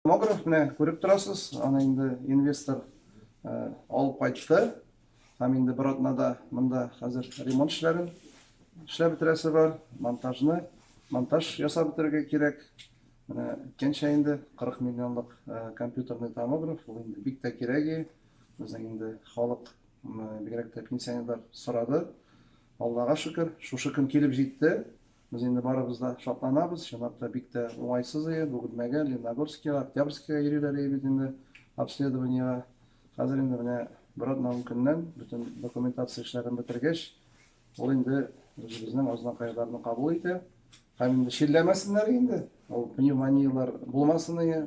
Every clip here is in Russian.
Томограф міне көріп тұрасыз, ана енді инвестор алып қайтты. Һәм енді бір атнада мында қазір ремонт эшләрен эшләп бетерәсе бар, монтаж ясап бетерергә кирәк. Менә икенче инде 40 миллионлык компьютерный томограф, ул инде бик тә кирәк. Безнең инде халык, бигрәк тә пенсионерлар сорады. Аллага шөкер, шушы көн килеп җитте. Biz şimdi barımızda şartlanabız. Şunlarda bik de umaysız iyi. Bugünmege, Лениногорскиga, Октябрьскиga yürüyorlar iyi bizimle. Обследование. Hazır indi bine bir adnan günden bütün dokumentasyon işlerini bitirgeç. Ol indi bizden azından kayıtlarını kabul ete. Hem indi şillemesinler indi. O pnevmoniyalar bulmasın iyi.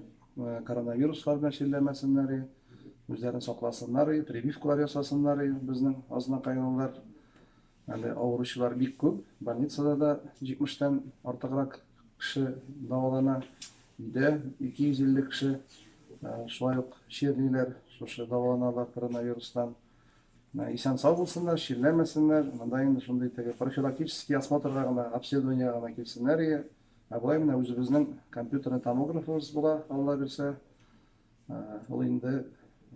Koronaviruslardan şillemesinler iyi. Üzerine saklasınlar iyi. Прививкалар ясасыннар iyi. Bizden azından kayıtlar. Әле авыручылар бик күп. Больницада да 70-тән артыграк кеше дәвалана. Өйдә 250 кеше шулай ук чирлиләр, шушы дәваланалар коронавирустан. Исән сау булсыннар, чирләмәсеннәр. Монда инде шундый теге профилактический осмотрга гына, обследование гына килсеннәр. Болай менә үзебезнең компьютерный томографыбыз була, Алла бирсә. Ул инде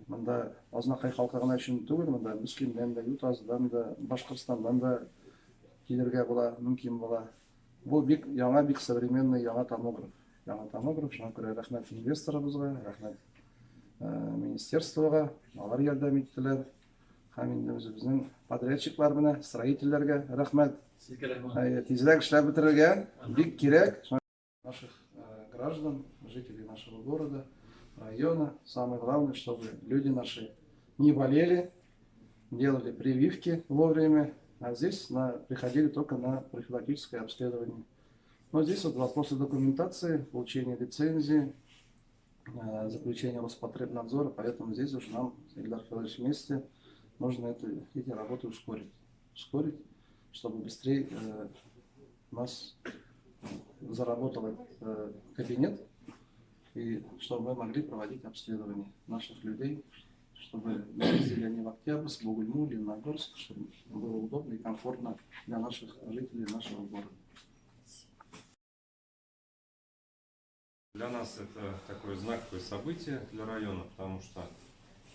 Мында Азнакай халкы гына өчен түгел, монда Мөскимдән дә, Ютаздан да, Башкортстандан да килергә була, мөмкин була. Бу бик яңа, бик современный яңа томограф. Яңа томограф, шуңа күрә рәхмәт инвесторыбызга, рәхмәт министерствога, алар ярдәм иттеләр. Һәм инде үзебезнең подрядчиклар менә, строительләргә рәхмәт. Тизрәк эшләп бетерергә бик кирәк. Наших граждан, жителей нашего города, района. Самое главное, чтобы люди наши не болели, делали прививки вовремя, а здесь приходили только на профилактическое обследование. Но здесь вот вопросы документации, получения лицензии, заключения Роспотребнадзора, поэтому здесь уже нам, Ильдар Федорович, вместе нужно эти работы ускорить, чтобы быстрее у нас заработал кабинет. И чтобы мы могли проводить обследование наших людей, чтобы ездили они в Октябрьск, Бугульму, Лениногорск, чтобы было удобно и комфортно для наших жителей нашего города. Для нас это такое знаковое событие для района, потому что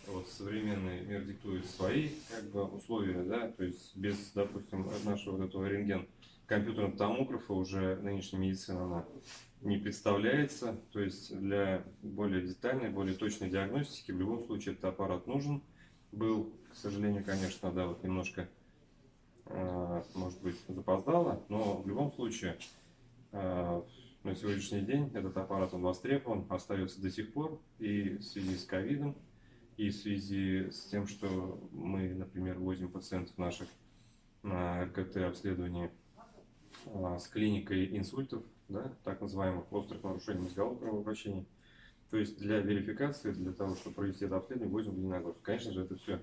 вот современный мир диктует свои условия, да, то есть без, допустим, нашего вот этого компьютерного томографа уже нынешняя медицина она не представляется, то есть для более детальной, более точной диагностики в любом случае этот аппарат нужен был, к сожалению, конечно, да, вот немножко, может быть, запоздало, но в любом случае на сегодняшний день этот аппарат он востребован, остается до сих пор и в связи с ковидом, и в связи с тем, что мы, например, возим пациентов наших на РКТ обследование с клиникой инсультов, да, так называемых острых нарушений мозгового кровообращения. То есть для верификации, для того, чтобы провести это обследование, возим в Лениногорск. Конечно же, это все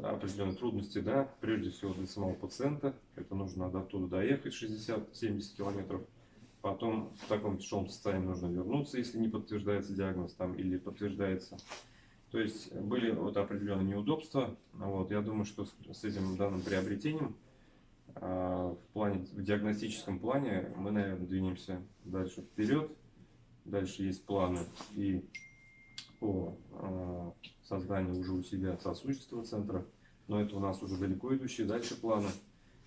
определенные трудности, да, прежде всего для самого пациента. Это нужно оттуда доехать 60-70 километров. Потом в таком тяжелом состоянии нужно вернуться, если не подтверждается диагноз там или подтверждается. То есть были вот определенные неудобства. Вот, я думаю, что с этим данным приобретением в диагностическом плане мы, наверное, двинемся дальше вперед. Дальше есть планы и по созданию уже у себя сосудистого центра, но это у нас уже далеко идущие дальше планы.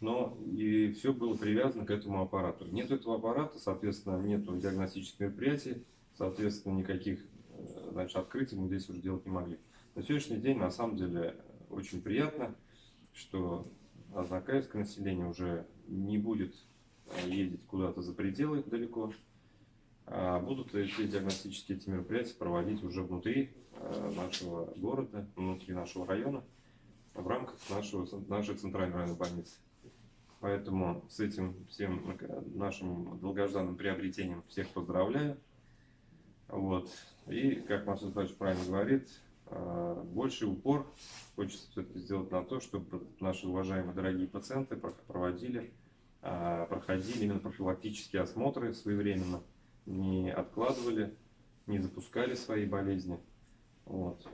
Но и все было привязано к этому аппарату. Нет этого аппарата, соответственно, нет диагностических мероприятий, соответственно, никаких открытий мы здесь уже делать не могли. На сегодняшний день, на самом деле, очень приятно, что Азнакаевское население уже не будет ездить куда-то за пределы далеко, а будут эти диагностические мероприятия проводить уже внутри нашего города, внутри нашего района, в рамках нашей центральной районной больницы. Поэтому с этим всем нашим долгожданным приобретением всех поздравляю. Вот. И, как Марсель Павлович правильно говорит, больший упор хочется все-таки сделать на то, чтобы наши уважаемые дорогие пациенты проходили именно профилактические осмотры своевременно, не откладывали, не запускали свои болезни. Вот.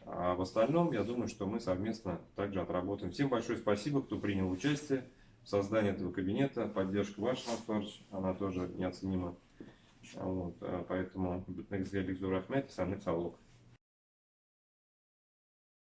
А в остальном, я думаю, что мы совместно также отработаем. Всем большое спасибо, кто принял участие в создании этого кабинета. Поддержка ваша, Марсель Павлович, она тоже неоценима. Вот, поэтому бізге бек зор рахмет, санны саулық.